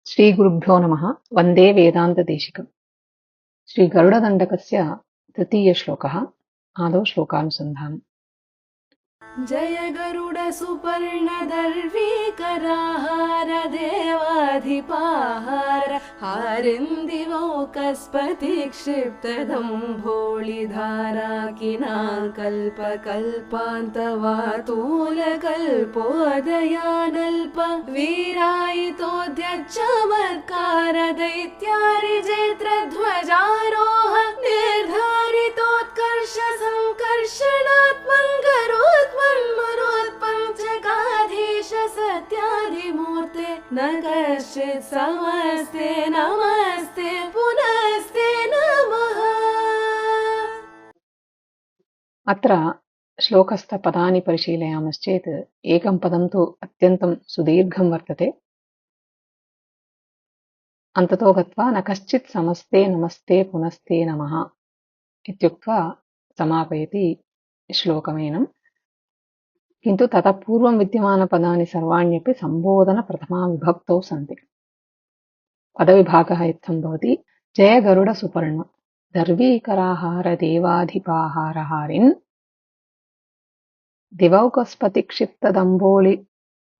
श्रीगुरुभ्यो नमः। वन्दे वेदान्तदेशिकम्। श्रीगरुडदण्डकस्य तृतीयश्लोकः। आदौ श्लोकानुसन्धानम्। जय गरुडसुपर्णदर्वीकराहार देवाधिपाहार हारिन्दिवौकस्पति क्षिप्तदम्भोळिधाराकिनाकल्पकल्पान्तवातूलकल्पोदयानल्प वीरायितोद्यच्चमत्कार दैत्यारिजेत्रध्वजारोह निर्धारितोत्कर्ष संकर्षणात्मङ्गरोत्मन्मरोत्पञ्चकाधीश सत्यादिमूर्ते न कश्चित् समस्ते नमस्ते पुनस्ते नमः। अत्र श्लोकस्थपदानि परिशीलयामश्चेत् एकं पदं तु अत्यन्तं सुदीर्घं वर्तते। अन्ततो गत्वा न कश्चित् समस्ते नमस्ते पुनस्ते नमः इत्युक्त्वा समापयति श्लोकमेनं। किन्तु ततः पूर्वं विद्यमानपदानि सर्वाण्यपि सम्बोधनप्रथमा विभक्तौ सन्ति। पदविभागः इत्थं भवति: जय गरुडसुपर्ण दर्वीकराहार देवाधिपाहारहारिन् दिवौकस्पतिक्षिप्तदम्बोळि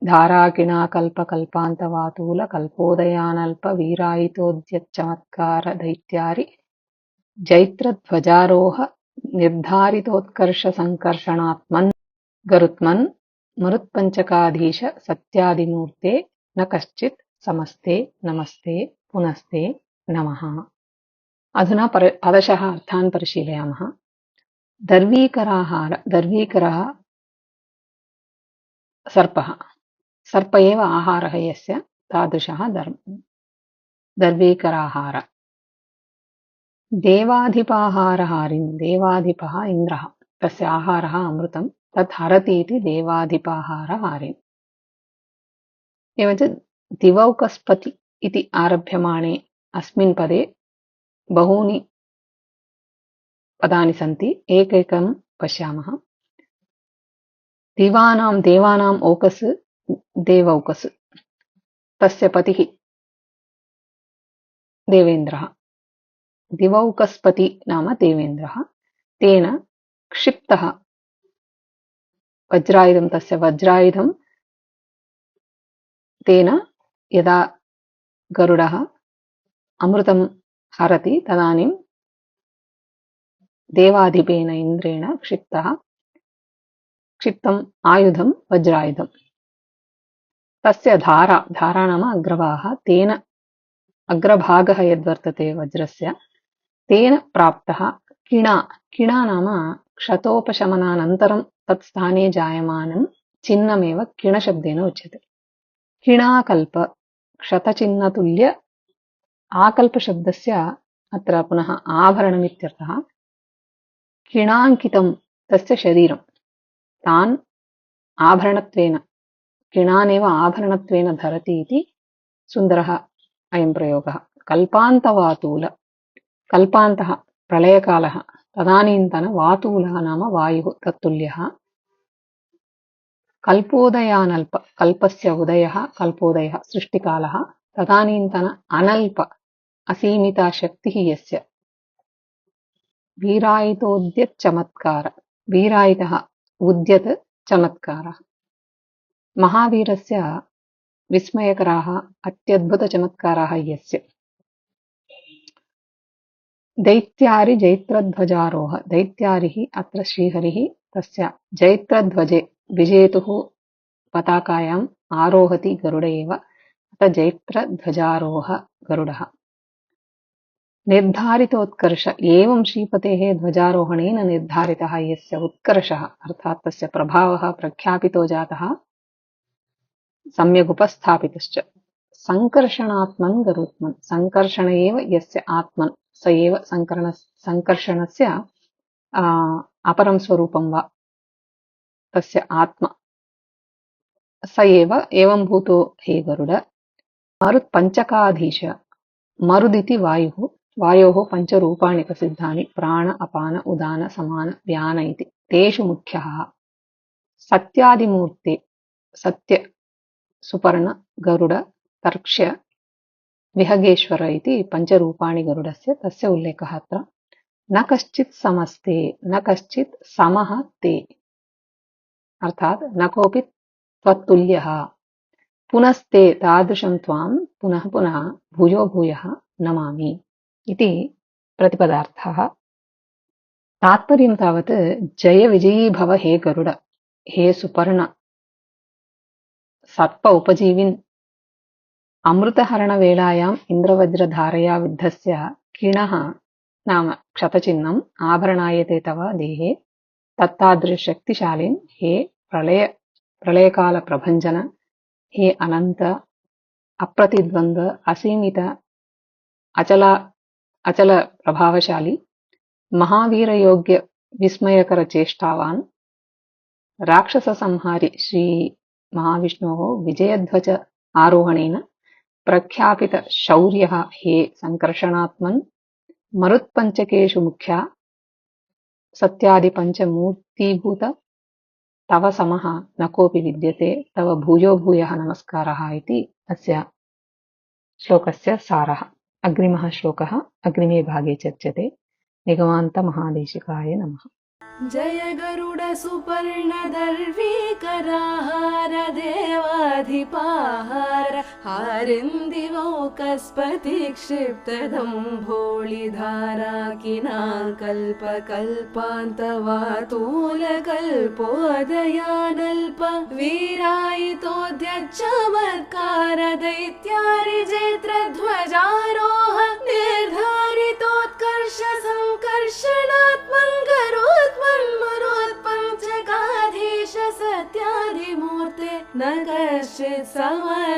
धाराकिणाकल्पकल्पान्तवातूल कल्पोदयानल्प वीरायितोद्यच्चमत्कार दैत्यारि जैत्रध्वजारोह निर्धारितोत्कर्ष संकर्षणात्मन् गरुत्मन् मरुत्पञ्चकाधीश सत्यादिमूर्ते न कश्चित् समस्ते नमस्ते पुनस्ते नमः। अधुना पदशः अर्थान् परिशीलयामः। दर्वीकराहार, दर्वीकरः सर्पः, सर्प एव आहारः यस्य, तादृशः दर्वीकराहार। देवाधिपाहारहारिन्, देवाधिपः इन्द्रः, तस्य आहारः अमृतं, तत् हरति इति देवाधिपाहारहारिन्। एवञ्च दिवौकस्पति इति आरभ्यमाणे अस्मिन् पदे बहूनि पदानि सन्ति। एकैकं पश्यामः। देवानाम् औकस् देवौकस्, तस्य पतिः देवेन्द्रः। दिवौकस्पति नाम देवेन्द्रः। तेन क्षिप्तः वज्रायुधं, तस्य वज्रायुधं तेन यदा गरुडः अमृतं हरति तदानीं देवाधिपेन इन्द्रेण क्षिप्तम् आयुधं वज्रायुधं। तस्य धारा नाम अग्रभागः, तेन अग्रभागः यद्वर्तते वज्रस्य, तेन प्राप्तः किणा नाम क्षतोपशमनानन्तरं तत् स्थाने जायमानं चिह्नमेव किणशब्देन उच्यते। किणाकल्प, क्षतचिह्नतुल्य आकल्पशब्दस्य अत्र पुनः आभरणमित्यर्थः। किणाङ्कितं तस्य शरीरं, तान् आभरणत्वेन, किणानेव आभरणत्वेन धरति इति सुन्दरः अयं प्रयोगः। कल्पान्तवातूल, कल्पान्तः प्रलयकालः, तदानीन्तन वातूलः नाम वायुः तत्तुल्यः। कल्पोदयानल्प, कल्पस्य उदयः, कल्पोदयः सृष्टिकालः, तदानीन्तन अनल्प असीमिता शक्तिः यस्य। वीरायितोद्यच्चमत्कार, वीरायितः उद्यत् चमत्कारः, महावीरस्य विस्मयकराः अत्यद्भुतचमत्काराः यस्य। दैत्यारि जैत्रध्वजारोह, दैत्यारिः अत्र श्रीहरिः, तस्य जैत्रध्वजे विजेतुः पताकायाम् आरोहति गरुड एव, अत जैत्रध्वजारोह गरुडः। निर्धारितोत्कर्ष, एवं श्रीपतेः ध्वजारोहणेन निर्धारितः यस्य उत्कर्षः, अर्थात् तस्य प्रभावः प्रख्यापितो जातः, सम्यगुपस्थापितश्च। संकर्षणात्मन् गरुत्मन्, संकर्षण एव यस्य आत्मन्, स एव संकर्षणस्य अपरं स्वरूपं वा, तस्य आत्मा स एव। एवं भूतो हे गरुड। मरुत्पञ्चकाधीश, मरुदिति वायुः, वायोः पञ्चरूपाणि प्रसिद्धानि, प्राण अपान उदान समान व्यान इति। तेषु मुख्यः सत्यादिमूर्ते, सत्य सुपर्ण गरुड तर्क्ष्य विहगेश्वर इति पञ्चरूपाणि गरुडस्य, तस्य उल्लेखः अत्र। न कश्चित् समस्ते, न कश्चित् समः ते, अर्थात् न कोऽपि त्वत्तुल्यः, पुनस्ते तादृशं त्वां पुनः पुनः भूयो भूयः नमामि इति प्रतिपदार्थः। तात्पर्यं तावत् जय विजयी भव हे गरुड, हे सुपर्ण सर्प उपजीविन्, अमृतहरणवेलायाम् इन्द्रवज्रधारया विद्धस्य किणः नाम क्षतचिह्नम् आभरणायते तव देहे, तत्तादृशशक्तिशालिन् हे प्रलयकालप्रभञ्जन, हे अनन्त अप्रतिद्वन्द्व असीमित अचल प्रभावशाली, महावीरयोग्य विस्मयकर चेष्टावान्, राक्षससंहारि श्री महाविष्णोः विजयध्वज आरोहणेन प्रख्यापित शौर्यः हे संकर्षणात्मन्, मरुत्पञ्चकेषु मुख्या सत्यादिपञ्चमूर्तिभूत, तव समः न कोऽपि विद्यते, तव भूयो भूयः नमस्कारः इति अस्य श्लोकस्य सारः। अग्रिमः श्लोकः अग्रिमे भागे चर्च्यते। निगमान्तमहादेशिकाय नमः। जय गरुड सुपर्णदर्वीकराहार देवाधिपाहार हारिन्दिवौकस्पति क्षिप्तदम्भोळिधाराकिनाकल्पकल्पान्तवातूलकल्पोदयानल्प वीरायितोद्यच्चमत्कार दैत्यारिजेत्रध्वजारोह निर्धारितोत्कर्ष संकर्षणात्मन् गरुत्मन्मरुत्पञ्चकाधीश सत्याधिमूर्ते न कश्चित् समः